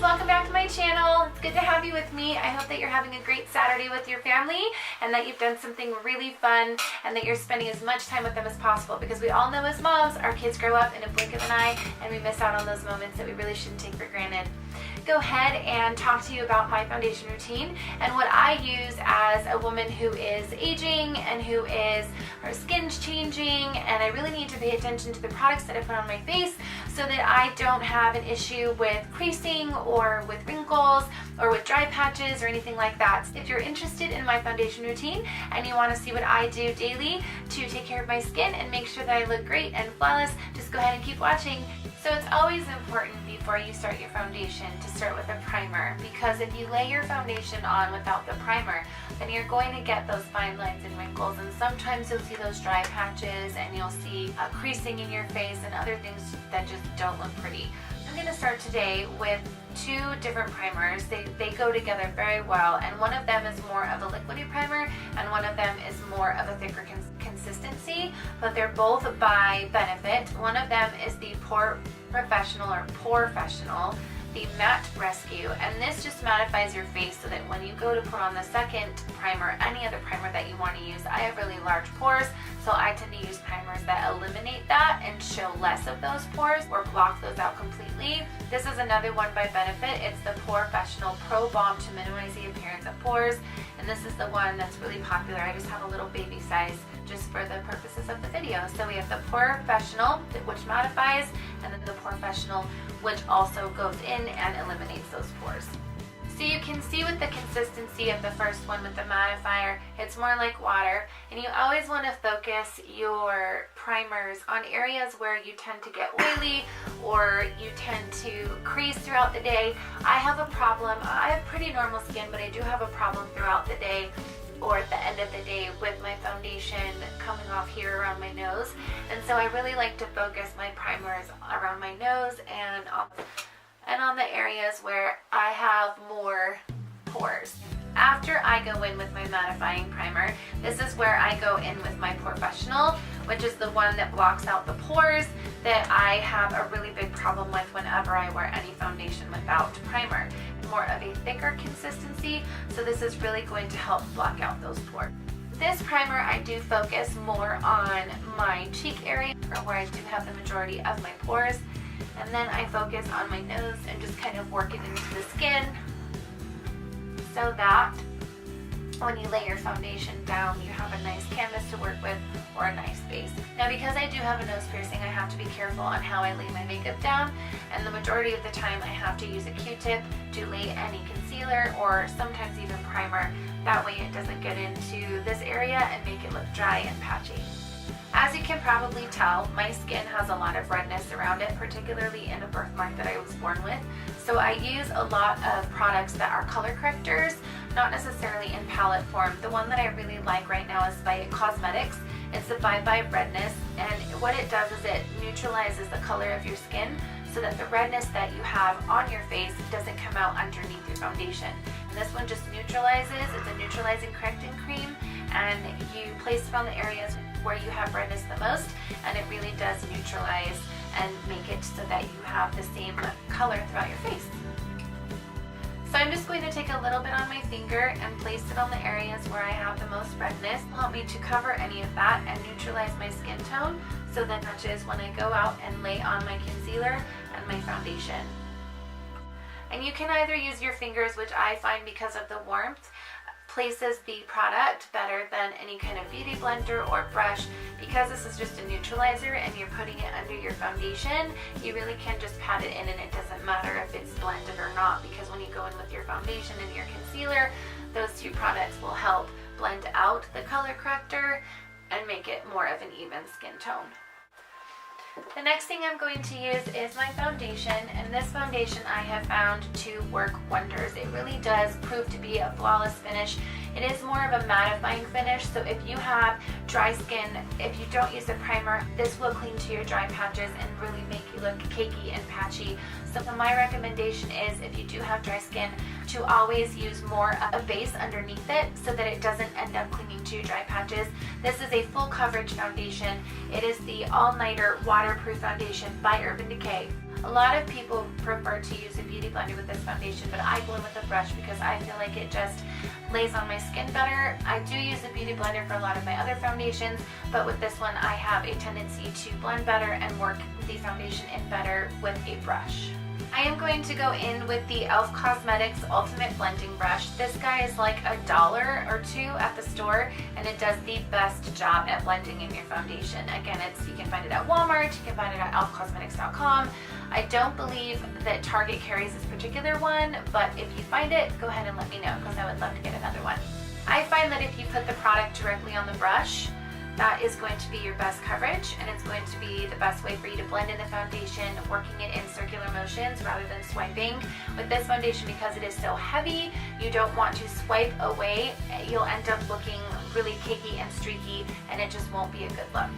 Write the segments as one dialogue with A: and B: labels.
A: welcome back to my channel. It's good to have you with me. I hope that you're having a great Saturday with your family and that you've done something really fun and that you're spending as much time with them as possible, because we all know as moms, our kids grow up in a blink of an eye and we miss out on those moments that we really shouldn't take for granted. Go ahead and talk to you about my foundation routine and what I use as a woman who is aging and who is, her skin's changing, and I really need to pay attention to the products that I put on my face so that I don't have an issue with creasing or with wrinkles or with dry patches or anything like that. If you're interested in my foundation routine and you want to see what I do daily to take care of my skin and make sure that I look great and flawless, just go ahead and keep watching. So it's always important before you start your foundation to start with a primer, because if you lay your foundation on without the primer, then you're going to get those fine lines and wrinkles, and sometimes you'll see those dry patches and you'll see creasing in your face and other things that just don't look pretty. I'm going to start today with two different primers. They go together very well, and one of them is more of a liquidy primer and one of them is more of a thicker consistency, but they're both by Benefit. One of them is the Pore Professional, the Matte Rescue, and this just mattifies your face so that when you go to put on the second primer, any other primer that you want to use. I have really large pores, so I tend to use primers that eliminate that and show less of those pores or block those out completely. This is another one by Benefit. It's the Pore Professional Pro Balm to minimize the appearance of pores, and this is the one that's really popular. I just have a little baby size just for the purposes of the video. So we have the Pore Professional, which mattifies, and then the Pore Professional, which also goes in and eliminates those pores. So you can see with the consistency of the first one with the mattifier, it's more like water, and you always want to focus your primers on areas where you tend to get oily or you tend to crease throughout the day. I have a problem. I have pretty normal skin, but I do have a problem throughout the day or at the end of the day with my foundation coming off here around my nose, and so I really like to focus my primers around my nose and on the areas where I have more pores. After I go in with my mattifying primer, this is where I go in with my Pore Professional, which is the one that blocks out the pores that I have a really big problem with whenever I wear any foundation without primer. More of a thicker consistency, so this is really going to help block out those pores. This primer, I do focus more on my cheek area, or where I do have the majority of my pores, and then I focus on my nose and just kind of work it into the skin so that when you lay your foundation down, you have a nice canvas to work with or a nice base. Now, because I do have a nose piercing, I have to be careful on how I lay my makeup down, and the majority of the time I have to use a Q-tip to lay any concealer or sometimes even primer. That way it doesn't get into this area and make it look dry and patchy. As you can probably tell, my skin has a lot of redness around it, particularly in a birthmark that I was born with. So I use a lot of products that are color correctors, not necessarily in palette form. The one that I really like right now is by Cosmetics. It's the Bye Bye Redness, and what it does is it neutralizes the color of your skin so that the redness that you have on your face doesn't come out underneath your foundation. And this one just neutralizes. It's a neutralizing correcting cream, and you place it on the areas where you have redness the most, and it really does neutralize and make it so that you have the same color throughout your face. So I'm just going to take a little bit on my finger and place it on the areas where I have the most redness. It'll help me to cover any of that and neutralize my skin tone so that matches when I go out and lay on my concealer and my foundation. And you can either use your fingers, which I find because of the warmth places the product better than any kind of beauty blender or brush. Because this is just a neutralizer and you're putting it under your foundation, you really can just pat it in and it doesn't matter if it's blended or not, because when you go in with your foundation and your concealer, those two products will help blend out the color corrector and make it more of an even skin tone. The next thing I'm going to use is my foundation, and this foundation I have found to work wonders. It really does prove to be a flawless finish. It is more of a mattifying finish, so if you have dry skin, if you don't use a primer, this will cling to your dry patches and really make you look cakey and patchy. So my recommendation is, if you do have dry skin, to always use more of a base underneath it so that it doesn't end up clinging to your dry patches. This is a full coverage foundation. It is the All Nighter Waterproof Foundation by Urban Decay. A lot of people prefer to use a beauty blender with this foundation, but I go in with a brush because I feel like it just lays on my skin better. I do use a beauty blender for a lot of my other foundations, but with this one I have a tendency to blend better and work the foundation in better with a brush. I am going to go in with the e.l.f. Cosmetics Ultimate Blending Brush. This guy is like $1 or $2 at the store, and it does the best job at blending in your foundation. Again, you can find it at Walmart, you can find it at elfcosmetics.com. I don't believe that Target carries this particular one, but if you find it, go ahead and let me know because I would love to get another one. I find that if you put the product directly on the brush, that is going to be your best coverage, and it's going to be the best way for you to blend in the foundation, working it in circular motions rather than swiping. With this foundation, because it is so heavy, you don't want to swipe away. You'll end up looking really cakey and streaky, and it just won't be a good look.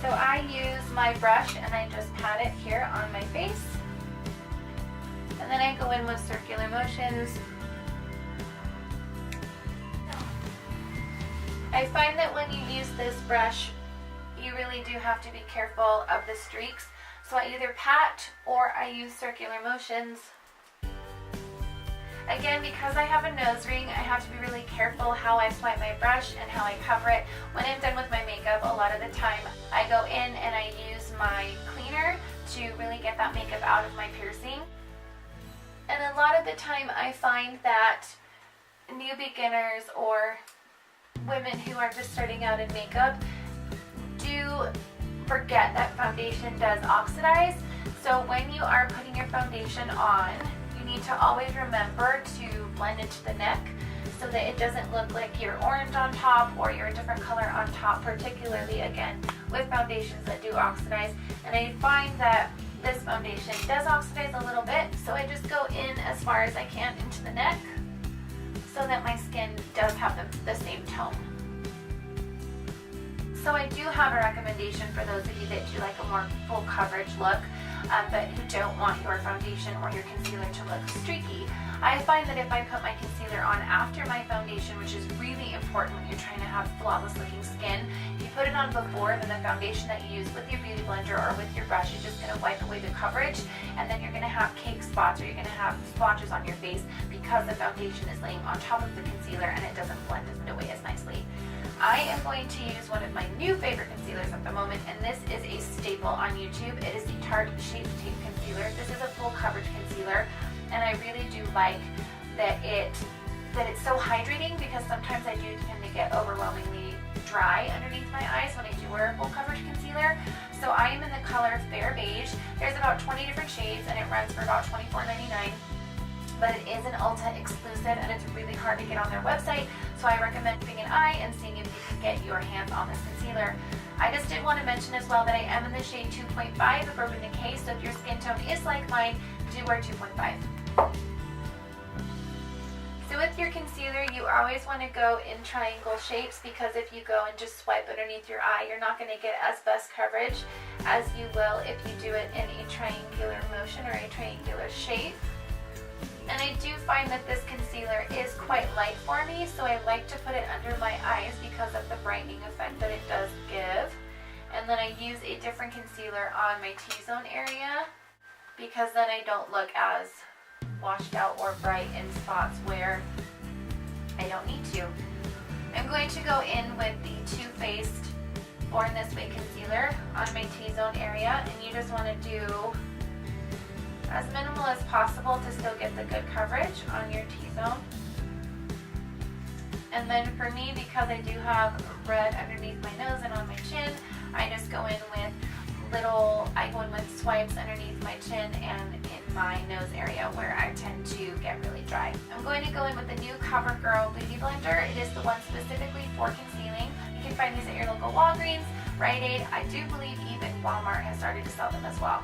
A: So I use my brush and I just pat it here on my face, and then I go in with circular motions. I find that when you use this brush, you really do have to be careful of the streaks. So I either pat or I use circular motions. Again, because I have a nose ring, I have to be really careful how I swipe my brush and how I cover it. When I'm done with my makeup, a lot of the time I go in and I use my cleaner to really get that makeup out of my piercing. And a lot of the time I find that new beginners or women who are just starting out in makeup do forget that foundation does oxidize. So when you are putting your foundation on, you need to always remember to blend into the neck so that it doesn't look like you're orange on top or you're a different color on top, particularly again with foundations that do oxidize. And I find that this foundation does oxidize a little bit, so I just go in as far as I can into the neck so that my skin does have the same tone. So I do have a recommendation for those of you that do like a more full coverage look, but who don't want your foundation or your concealer to look streaky. I find that if I put my concealer on after my foundation, which is really important when you're trying to have flawless looking skin, if you put it on before, then the foundation that you use with your beauty blender or with your brush is just going to wipe away the coverage, and then you're going to have cake spots or you're going to have splotches on your face because the foundation is laying on top of the concealer and it doesn't blend away as nicely. I am going to use one of my new favorite concealers at the moment, and this is a staple on YouTube. It is the Tarte Shape Tape Concealer. This is a full coverage concealer, and I really do like that it's so hydrating, because sometimes I do tend to get overwhelmingly dry underneath my eyes when I do wear a full coverage concealer. So I am in the color Fair Beige. There's about 20 different shades, and it runs for about $24.99. But it is an Ulta exclusive, and it's really hard to get on their website, so I recommend keeping an eye and seeing if you can get your hands on this concealer. I just did want to mention as well that I am in the shade 2.5 of Urban Decay, so if your skin tone is like mine, do wear 2.5. So with your concealer, you always want to go in triangle shapes, because if you go and just swipe underneath your eye, you're not going to get as best coverage as you will if you do it in a triangular motion or a triangular shape. And I do find that this concealer is quite light for me, so I like to put it under my eyes because of the brightening effect that it does give. And then I use a different concealer on my T-zone area, because then I don't look as washed out or bright in spots where I don't need to. I'm going to go in with the Too Faced Born This Way concealer on my T-zone area, and you just want to do as minimal as possible to still get the good coverage on your T-zone. And then for me, because I do have red underneath my nose and on my chin, I just go in with swipes underneath my chin and in my nose area where I tend to get really dry. I'm going to go in with the new CoverGirl Beauty Blender. It is the one specifically for concealing. You can find these at your local Walgreens, Rite Aid. I do believe even Walmart has started to sell them as well.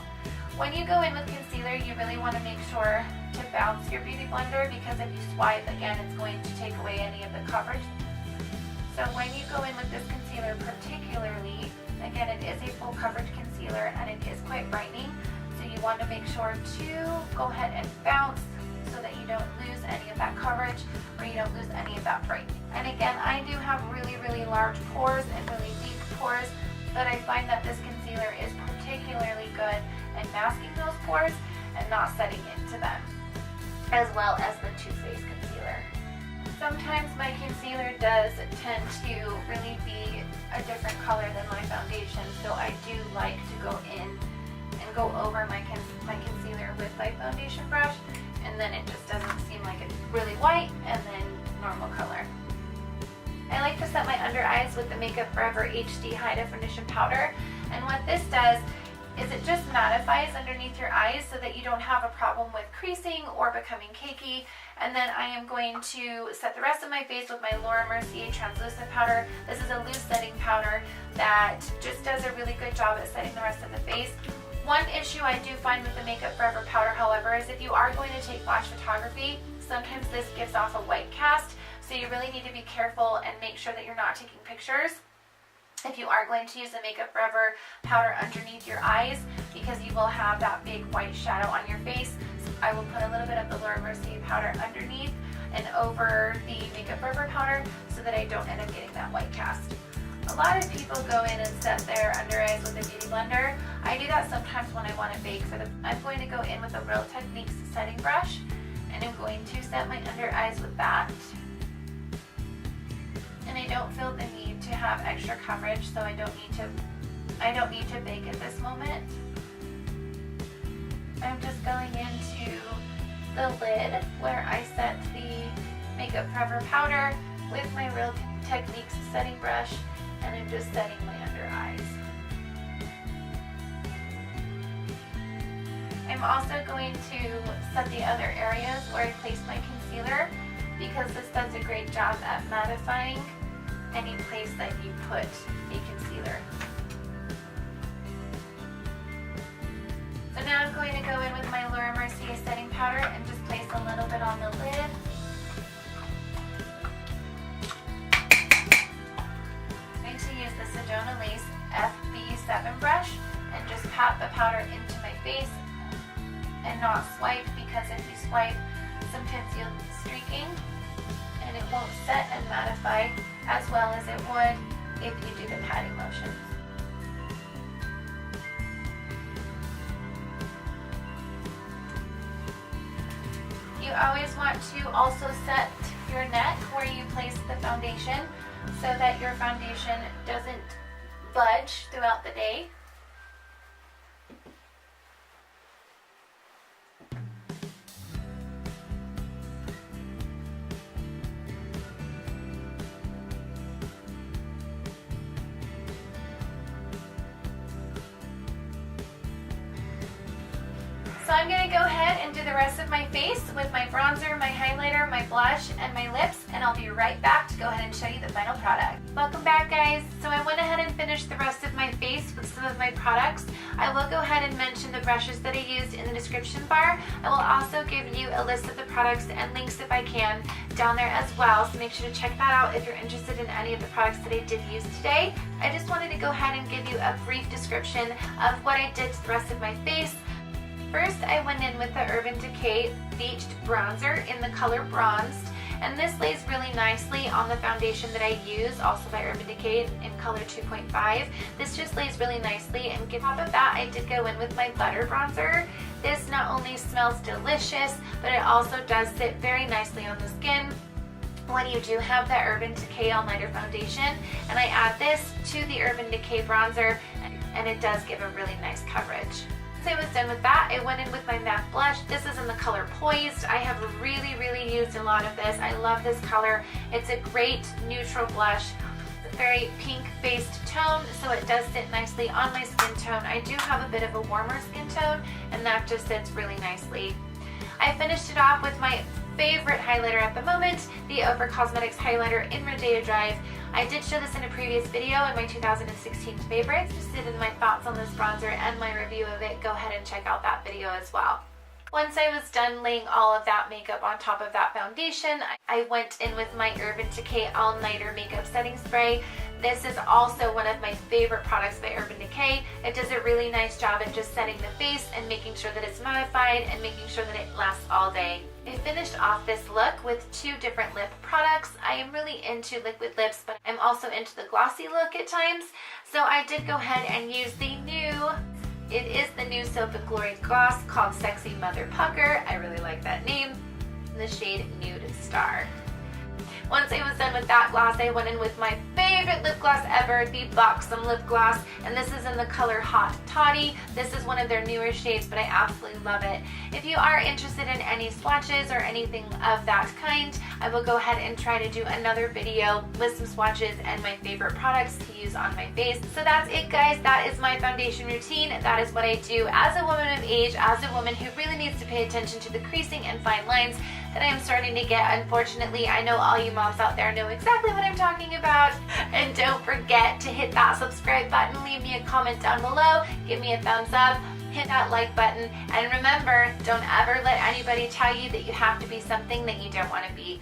A: When you go in with concealer, you really want to make sure to bounce your beauty blender, because if you swipe again, it's going to take away any of the coverage. So when you go in with this concealer particularly, again, it is a full coverage concealer and it is quite brightening. So you want to make sure to go ahead and bounce so that you don't lose any of that coverage or you don't lose any of that brightening. And again, I do have really, really large pores and really deep pores, but I find that this concealer is particularly good at masking those pores and not setting into them, as well as the Too Faced concealer. Sometimes my concealer does tend to really be a different color than my foundation, so I do like to go in and go over my concealer with my foundation brush, and then it just doesn't seem like it's really white and then normal color. I like to set my under eyes with the Makeup Forever HD High Definition Powder, and what this does is it just mattifies underneath your eyes so that you don't have a problem with creasing or becoming cakey. And then I am going to set the rest of my face with my Laura Mercier Translucent Powder. This is a loose setting powder that just does a really good job at setting the rest of the face. One issue I do find with the Makeup Forever powder, however, is if you are going to take flash photography, sometimes this gives off a white cast, so you really need to be careful and make sure that you're not taking pictures if you are going to use the Makeup Forever powder underneath your eyes, because you will have that big white shadow on your face. So I will put a little bit of the Laura Mercier powder underneath and over the Makeup Forever powder so that I don't end up getting that white cast. A lot of people go in and set their under eyes with a beauty blender. I do that sometimes when I want to bake for them. I'm going to go in with a Real Techniques setting brush, and I'm going to set my under eyes with that. And I don't feel the need to have extra coverage, so I don't need to bake at this moment. I'm just going into the lid where I set the Makeup Forever powder with my Real Techniques setting brush, and I'm just setting my under eyes. I'm also going to set the other areas where I placed my concealer, because this does a great job at mattifying any place that you put a concealer. So now I'm going to go in with my Laura Mercier setting powder and just place a little bit on the lid. I'm going to use the Sedona Lace FB7 brush and just pat the powder into my face and not swipe, because if you swipe, sometimes you'll be streaking and it won't set and mattify as well as it would if you do the patting motions. You always want to also set your neck where you place the foundation so that your foundation doesn't budge throughout the day. So I'm going to go ahead and do the rest of my face with my bronzer, my highlighter, my blush, and my lips, and I'll be right back to go ahead and show you the final product. Welcome back, guys. So I went ahead and finished the rest of my face with some of my products. I will go ahead and mention the brushes that I used in the description bar. I will also give you a list of the products and links, if I can, down there as well, so make sure to check that out if you're interested in any of the products that I did use today. I just wanted to go ahead and give you a brief description of what I did to the rest of my face. First, I went in with the Urban Decay Beached Bronzer in the color Bronzed, and this lays really nicely on the foundation that I use, also by Urban Decay in color 2.5. This just lays really nicely, and on top of that, I did go in with my Butter Bronzer. This not only smells delicious, but it also does sit very nicely on the skin when you do have that Urban Decay All Nighter foundation, and I add this to the Urban Decay bronzer, and it does give a really nice coverage. Once I was done with that, I went in with my MAC blush. This is in the color Poised. I have really used a lot of this. I love this color. It's a great neutral blush. It's a very pink-based tone, so it does sit nicely on my skin tone. I do have a bit of a warmer skin tone, and that just sits really nicely. I finished it off with my favorite highlighter at the moment, the Ofra Cosmetics highlighter in Rodeo Drive. I did show this in a previous video in my 2016 favorites. If you're interested in my thoughts on this bronzer and my review of it, go ahead and check out that video as well. Once I was done laying all of that makeup on top of that foundation, I went in with my Urban Decay All Nighter Makeup Setting Spray. This is also one of my favorite products by Urban Decay. It does a really nice job at just setting the face and making sure that it's mattified and making sure that it lasts all day. I finished off this look with two different lip products. I am really into liquid lips, but I'm also into the glossy look at times. So I did go ahead and use the new It is the new Soap & Glory gloss called Sexy Mother Pucker. I really like that name. The shade Nude Star. Once I was done with that gloss, I went in with my favorite lip gloss ever, the Buxom lip gloss, and this is in the color Hot Toddy. This is one of their newer shades, but I absolutely love it. If you are interested in any swatches or anything of that kind, I will go ahead and try to do another video with some swatches and my favorite products to use on my face. So that's it, guys. That is my foundation routine. That is what I do as a woman of age, as a woman who really needs to pay attention to the creasing and fine lines that I am starting to get. Unfortunately, I know all you moms out there know exactly what I'm talking about. And don't forget to hit that subscribe button, leave me a comment down below, give me a thumbs up, hit that like button, and remember, don't ever let anybody tell you that you have to be something that you don't want to be.